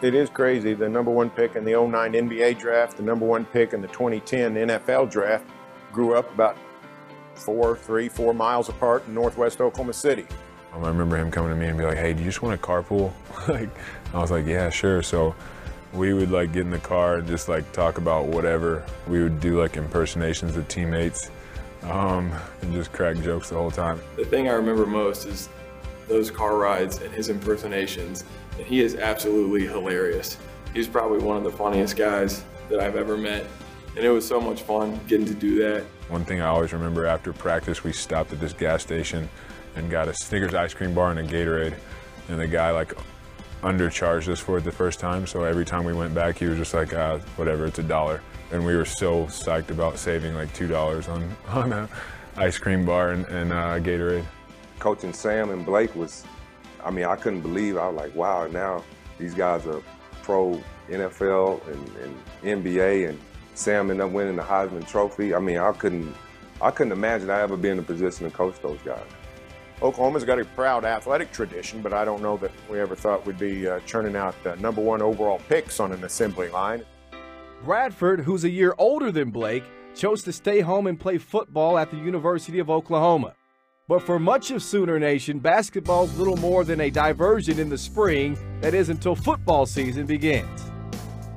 It is crazy. The number one pick in the '09 NBA draft, the number one pick in the 2010 NFL draft, grew up about 4 miles apart in northwest Oklahoma City. I remember him coming to me and be like, "Hey, do you just want to carpool?" I was like, "Yeah, sure." So we would get in the car and just talk about whatever. We would do impersonations of teammates and just crack jokes the whole time. The thing I remember most is those car rides and his impersonations, and he is absolutely hilarious. He's probably one of the funniest guys that I've ever met, and it was so much fun getting to do that. One thing I always remember, after practice, we stopped at this gas station and got a Snickers ice cream bar and a Gatorade, and the guy undercharged us for it the first time, so every time we went back he was just whatever, it's $1. And we were so psyched about saving $2 on a ice cream bar and Gatorade. Coaching Sam and Blake was, I couldn't believe. I was like, wow, now these guys are pro NFL and NBA, and Sam ended up winning the Heisman Trophy. I couldn't imagine I ever be in a position to coach those guys. Oklahoma's got a proud athletic tradition, but I don't know that we ever thought we'd be churning out number one overall picks on an assembly line. Bradford, who's a year older than Blake, chose to stay home and play football at the University of Oklahoma. But for much of Sooner Nation, basketball's little more than a diversion in the spring, that is until football season begins.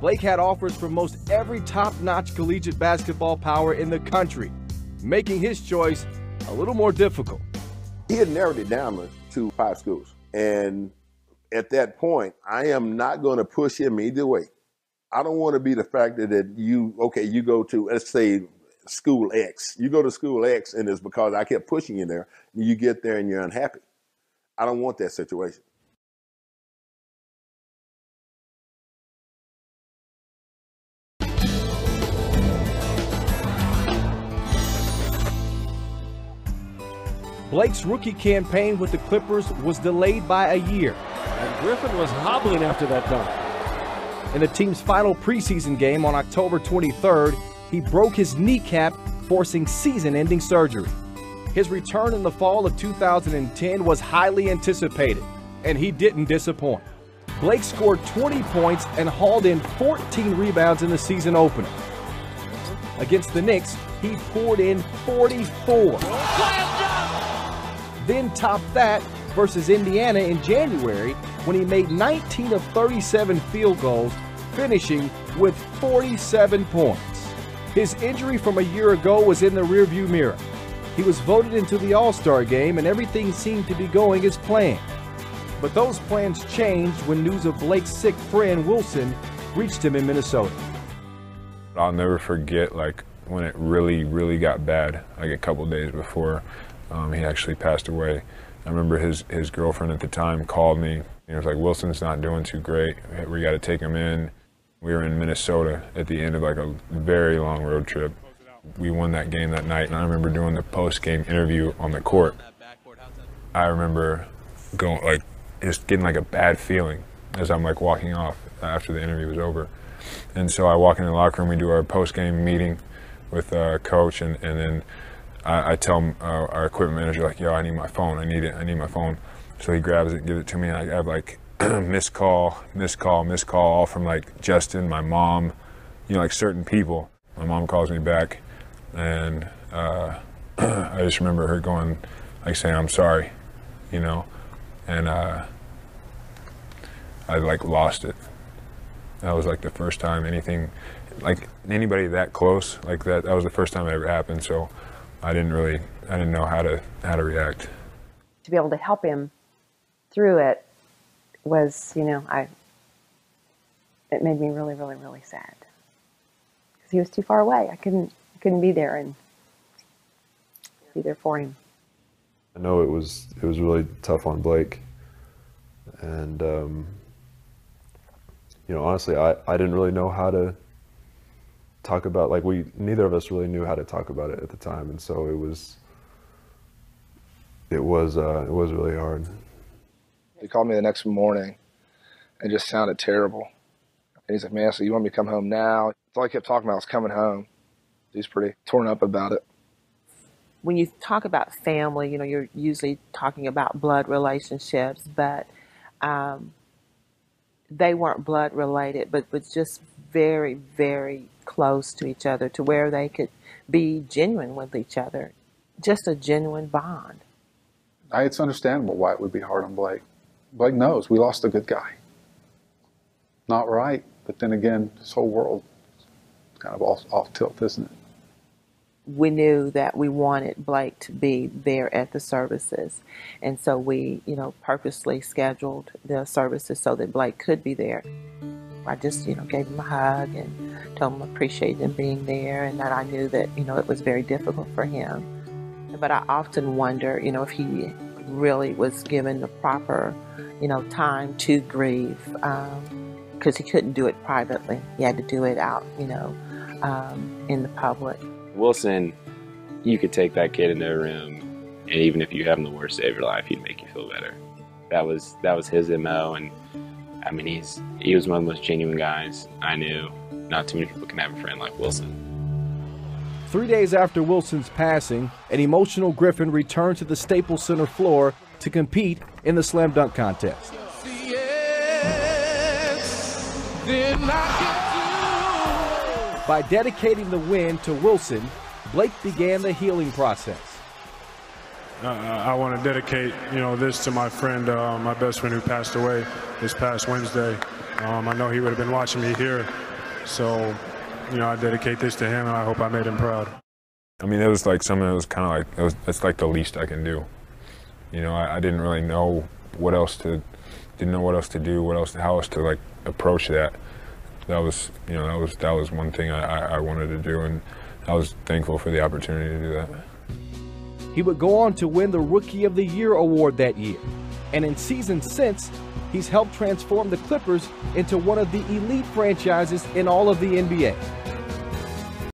Blake had offers from most every top-notch collegiate basketball power in the country, making his choice a little more difficult. He had narrowed it down to 5 schools. And at that point, I am not going to push him either way. I don't want to be the factor that you go to, let's say, school X. You go to school X, and it's because I kept pushing you there. And you get there and you're unhappy. I don't want that situation. Blake's rookie campaign with the Clippers was delayed by a year. And Griffin was hobbling after that dunk. In the team's final preseason game on October 23rd, he broke his kneecap, forcing season-ending surgery. His return in the fall of 2010 was highly anticipated, and he didn't disappoint. Blake scored 20 points and hauled in 14 rebounds in the season opener. Against the Knicks, he poured in 44. Then topped that versus Indiana in January when he made 19 of 37 field goals, finishing with 47 points. His injury from a year ago was in the rearview mirror. He was voted into the All-Star game and everything seemed to be going as planned. But those plans changed when news of Blake's sick friend Wilson reached him in Minnesota. I'll never forget when it really got bad, a couple days before he actually passed away. I remember his girlfriend at the time called me. He was like, "Wilson's not doing too great. We got to take him in." We were in Minnesota at the end of a very long road trip. We won that game that night, and I remember doing the post-game interview on the court. I remember going just getting a bad feeling as I'm walking off after the interview was over. And so I walk in the locker room, we do our post-game meeting with coach, and then I tell our equipment manager, "Yo, I need my phone. I need my phone." So he grabs it, gives it to me, and I have missed call, all from Justin, my mom, certain people. My mom calls me back, and I just remember her going, saying, "I'm sorry," and I lost it. That was the first time anything, anybody that close that was the first time it ever happened. So I didn't know how to react. To be able to help him through it was, it made me really, really, really sad because he was too far away. I couldn't be there and be there for him. I know it was really tough on Blake, and honestly, I didn't really know how to talk about, neither of us really knew how to talk about it at the time, and so it was really hard. He called me the next morning and just sounded terrible. And he's like, "Man, so you want me to come home now?" That's all he kept talking about was coming home. He's pretty torn up about it. When you talk about family, you're usually talking about blood relationships, but they weren't blood related, but just very, very close to each other to where they could be genuine with each other. Just a genuine bond. It's understandable why it would be hard on Blake. Blake knows we lost a good guy. Not right, but then again, this whole world is kind of off tilt, isn't it? We knew that we wanted Blake to be there at the services. And so we, purposely scheduled the services so that Blake could be there. I just, gave him a hug and told him I appreciated him being there and that I knew that, it was very difficult for him. But I often wonder, if he really was given the proper, time to grieve, because he couldn't do it privately. He had to do it out, in the public. Wilson, you could take that kid into a room, and even if you have him the worst day of your life, he'd make you feel better. That was his MO, and I mean, he was one of the most genuine guys I knew. Not too many people can have a friend like Wilson. 3 days after Wilson's passing, an emotional Griffin returned to the Staples Center floor to compete in the slam dunk contest. By dedicating the win to Wilson, Blake began the healing process. I want to dedicate, this to my friend, my best friend who passed away this past Wednesday. I know he would have been watching me here, so, I dedicate this to him, and I hope I made him proud. I mean, it was like something that was kind of like, it's like the least I can do. I didn't really know what else to, do, how else to like approach that. That was, that was one thing I wanted to do, and I was thankful for the opportunity to do that. He would go on to win the Rookie of the Year award that year. And in seasons since, he's helped transform the Clippers into one of the elite franchises in all of the NBA.